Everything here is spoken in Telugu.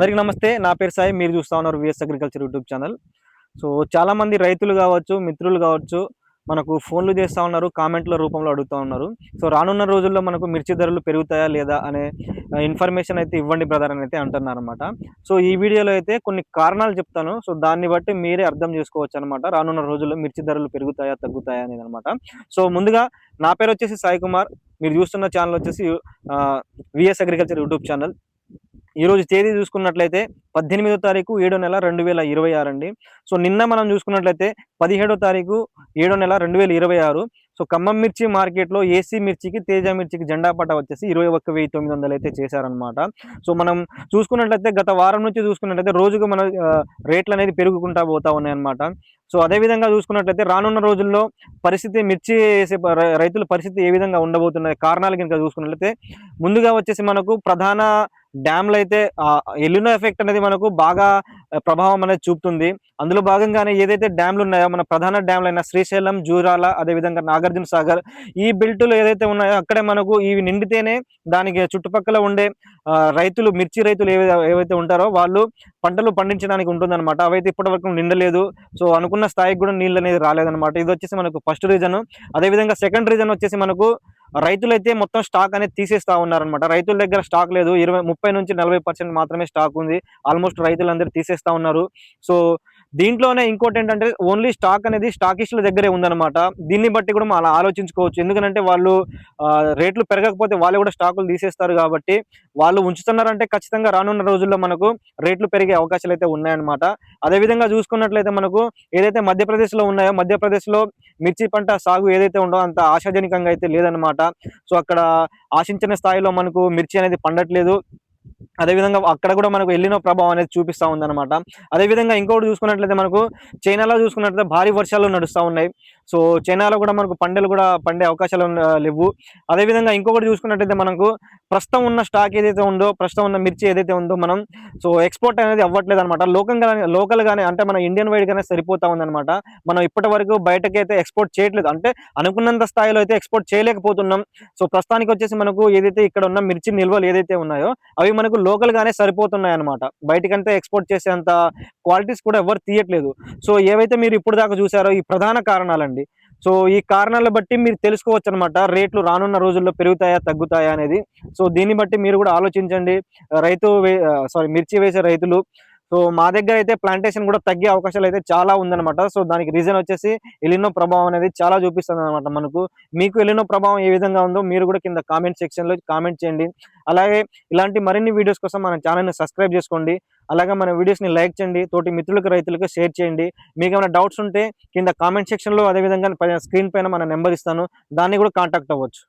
అందరికీ నమస్తే. నా పేరు సాయి. మీరు చూస్తా ఉన్నారు VS agriculture YouTube channel. So చాలామంది రైతులు కావచ్చు, మిత్రులు కావచ్చు, మనకు ఫోన్లు చేస్తూ ఉన్నారు, కామెంట్ల రూపంలో అడుగుతూ ఉన్నారు. సో రానున్న రోజుల్లో మనకు మిర్చి ధరలు పెరుగుతాయా లేదా అనే ఇన్ఫర్మేషన్ అయితే ఇవ్వండి బ్రదర్ అని అయితే అంటున్నారనమాట. సో ఈ వీడియోలో అయితే కొన్ని కారణాలు చెప్తాను. సో దాన్ని బట్టి మీరే అర్థం చేసుకోవచ్చు అనమాట. రానున్న రోజుల్లో మిర్చి ధరలు పెరుగుతాయా తగ్గుతాయా అనేది అనమాట. సో ముందుగా నా పేరు వచ్చేసి సాయి కుమార్. మీరు చూస్తున్న ఛానల్ వచ్చేసి విఎస్ అగ్రికల్చర్ యూట్యూబ్ ఛానల్. ఈరోజు తేదీ చూసుకున్నట్లయితే 18వ తారీఖు 7వ నెల 2026 అండి. సో నిన్న మనం చూసుకున్నట్లయితే 17వ తారీఖు 7వ నెల 2026. సో ఖమ్మం మిర్చి మార్కెట్లో ఏసీ మిర్చికి, తేజ మిర్చికి జెండా పట్ట వచ్చేసి 21,900 అయితే చేశారనమాట. సో మనం చూసుకున్నట్లయితే గత వారం నుంచి చూసుకున్నట్లయితే రోజుకు మన రేట్లు అనేది పెరుగుకుంటా పోతా ఉన్నాయన్నమాట. సో అదేవిధంగా చూసుకున్నట్లయితే రానున్న రోజుల్లో పరిస్థితి మిర్చి వేసే రైతుల పరిస్థితి ఏ విధంగా ఉండబోతున్న కారణాలు కనుక చూసుకున్నట్లయితే ముందుగా వచ్చేసి మనకు ప్రధాన డ్యామ్లు అయితే ఎల్లినో ఎఫెక్ట్ అనేది మనకు బాగా ప్రభావం అనేది చూపుతుంది. అందులో భాగంగానే ఏదైతే డ్యామ్లు ఉన్నాయో మన ప్రధాన డ్యామ్లు అయిన శ్రీశైలం, జూరాల, అదేవిధంగా నాగార్జున సాగర్, ఈ బెల్టులు ఏదైతే ఉన్నాయో అక్కడే మనకు ఇవి నిండితేనే దానికి చుట్టుపక్కల ఉండే రైతులు, మిర్చి రైతులు ఏవైతే ఉంటారో వాళ్ళు పంటలు పండించడానికి ఉంటుందన్నమాట. అవైతే ఇప్పటి వరకు నిండలేదు. సో అనుకున్న స్థాయికి కూడా నీళ్ళు అనేది రాలేదన్నమాట. ఇది వచ్చేసి మనకు ఫస్ట్ రీజన్. అదేవిధంగా సెకండ్ రీజన్ వచ్చేసి మనకు రైతులైతే మొత్తం స్టాక్ అనేది తీసేస్తా ఉన్నారనమాట. రైతుల దగ్గర స్టాక్ లేదు. 30 నుంచి 40% మాత్రమే స్టాక్ ఉంది. ఆల్మోస్ట్ రైతులందరూ తీసేస్తా ఉన్నారు. సో దీంట్లోనే ఇంకోటి ఏంటంటే ఓన్లీ స్టాక్ అనేది స్టాకిస్టుల దగ్గరే ఉందన్నమాట. దీన్ని బట్టి కూడా మనం ఆలోచించుకోవచ్చు. ఎందుకంటే వాళ్ళు రేట్లు పెరగకపోతే వాళ్ళు కూడా స్టాకులు తీసేస్తారు కాబట్టి వాళ్ళు ఉంచుతున్నారంటే ఖచ్చితంగా రానున్న రోజుల్లో మనకు రేట్లు పెరిగే అవకాశాలు అయితే ఉన్నాయన్నమాట. అదేవిధంగా చూసుకున్నట్లయితే మనకు ఏదైతే మధ్యప్రదేశ్లో ఉన్నాయో, మధ్యప్రదేశ్లో మిర్చి పంట సాగు ఏదైతే ఉందో అంత ఆశాజనకంగా అయితే లేదన్నమాట. సో అక్కడ ఆశించిన స్థాయిలో మనకు మిర్చి అనేది పండట్లేదు. అదేవిధంగా అక్కడ కూడా మనకు ఎల్లినో ప్రభావం అనేది చూపిస్తూ ఉందన్నమాట. అదేవిధంగా ఇంకొకటి చూసుకున్నట్లయితే మనకు చైనాలో చూసుకున్నట్లయితే భారీ వర్షాలు నడుస్తూ ఉన్నాయి. సో చైనాలో కూడా మనకు పంటలు కూడా పండే అవకాశాలు లేవు. అదేవిధంగా ఇంకొకటి చూసుకున్నట్లయితే మనకు ప్రస్తుతం ఉన్న స్టాక్ ఏదైతే ఉందో, ప్రస్తుతం ఉన్న మిర్చి ఏదైతే ఉందో మనం సో ఎక్స్పోర్ట్ అనేది అవ్వట్లేదు అనమాట. లోకల్గానే అంటే మన ఇండియన్ వైడ్గానే సరిపోతా ఉందన్నమాట. మనం ఇప్పటి వరకు బయటకైతే ఎక్స్పోర్ట్ చేయట్లేదు. అంటే అనుకున్నంత స్థాయిలో అయితే ఎక్స్పోర్ట్ చేయలేకపోతున్నాం. సో ప్రస్తుతానికి వచ్చేసి మనకు ఏదైతే ఇక్కడ ఉన్న మిర్చి నిల్వలు ఏదైతే ఉన్నాయో అవి మనకు లోకల్ గానే సరిపోతున్నాయి అనమాట. బయటకంటే ఎక్స్పోర్ట్ చేసేంత క్వాలిటీస్ కూడా ఎవరు తీయట్లేదు. సో ఏవైతే మీరు ఇప్పుడు దాకా చూసారో ఈ ప్రధాన కారణాలండి. సో ఈ కారణాలను బట్టి మీరు తెలుసుకోవచ్చు అనమాట రేట్లు రానున్న రోజుల్లో పెరుగుతాయా తగ్గుతాయా అనేది. సో దీన్ని బట్టి మీరు కూడా ఆలోచించండి. మిర్చి వేసే రైతులు. సో మా దగ్గర అయితే ప్లాంటేషన్ కూడా తగ్గే అవకాశాలు అయితే చాలా ఉందన్నమాట. సో దానికి రీజన్ వచ్చేసి ఎలినో ప్రభావం అనేది చాలా చూపిస్తుంది అనమాట మనకు. మీకు ఎలినో ప్రభావం ఏ విధంగా ఉందో మీరు కూడా కింద కామెంట్ సెక్షన్లో కామెంట్ చేయండి. అలాగే ఇలాంటి మరిన్ని వీడియోస్ కోసం మన ఛానల్ని సబ్స్క్రైబ్ చేసుకోండి. అలాగే మన వీడియోస్ని లైక్ చేయండి, తోటి మిత్రులకు, రైతులకు షేర్ చేయండి. మీకు ఏమైనా డౌట్స్ ఉంటే కింద కామెంట్ సెక్షన్లో, అదేవిధంగా స్క్రీన్ పైన మన నెంబర్ ఇస్తాను, దాన్ని కూడా కాంటాక్ట్ అవ్వచ్చు.